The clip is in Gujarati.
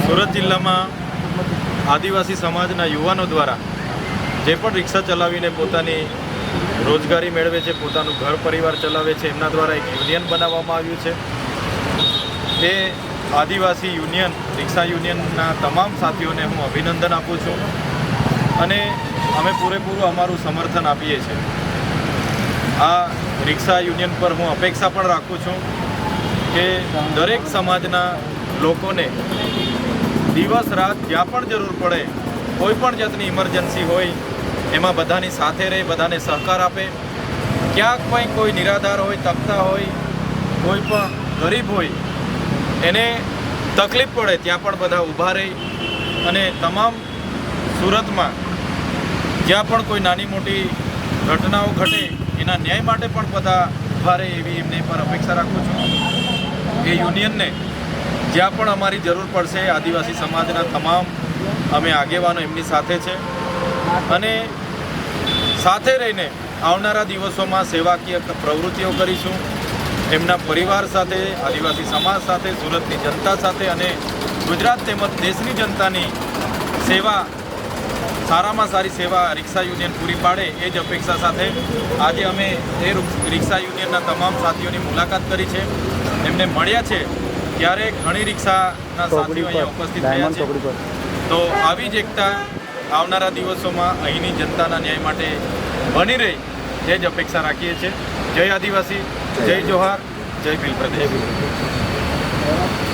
સુરત જિલ્લામાં આદિવાસી સમાજના યુવાનો દ્વારા જે પણ રિક્ષા ચલાવીને પોતાની રોજગારી મેળવે છે, પોતાનું ઘર પરિવાર ચલાવે છે, એમના દ્વારા એક યુનિયન બનાવવામાં આવ્યું છે. એ આદિવાસી યુનિયન, રિક્ષા યુનિયનના તમામ સાથીઓને હું અભિનંદન આપું છું અને અમે પૂરેપૂરું અમારું સમર્થન આપીએ છીએ. આ રિક્ષા યુનિયન પર હું અપેક્ષા પણ રાખું છું કે દરેક સમાજના લોકોને દિવસ રાત જ્યાં પણ જરૂર પડે, કોઈ પણ જાતની ઇમરજન્સી હોય એમાં બધાની સાથે રહે, બધાને સહકાર આપે. ક્યાંક પણ કોઈ નિરાધાર હોય, તકતા હોય, કોઈ પણ ગરીબ હોય, એને તકલીફ પડે ત્યાં પણ બધા ઊભા રહે અને તમામ સુરતમાં જ્યાં પણ કોઈ નાની મોટી ઘટનાઓ ઘટે એના ન્યાય માટે પણ બધા ઊભા રહે એવી એમને પર અપેક્ષા રાખું છું. એ યુનિયનને જ્યાં પણ અમારી જરૂર પડશે, આદિવાસી સમાજના તમામ અમે આગેવાનો એમની સાથે છે અને સાથે રહીને આવનારા દિવસોમાં સેવાકીય પ્રવૃત્તિઓ કરીશું. એમના પરિવાર સાથે, આદિવાસી સમાજ સાથે, સુરતની જનતા સાથે અને ગુજરાત તેમજ દેશની જનતાની સેવા, સારામાં સારી સેવા રિક્ષા યુનિયન પૂરી પાડે એ જ અપેક્ષા સાથે આજે અમે એ રિક્ષા યુનિયનના તમામ સાથીઓની મુલાકાત કરી છે, એમને મળ્યા છે. ત્યારે ઘણી રિક્ષાના સાથીઓ અહીંયા ઉપસ્થિત થયા છે. તો આવી જ એકતા આવનારા દિવસોમાં અહીંની જનતાના ન્યાય માટે બની રહી એ જ અપેક્ષા રાખીએ છીએ. જય આદિવાસી, જય જોહાર, જય ભીલ પ્રદેશ.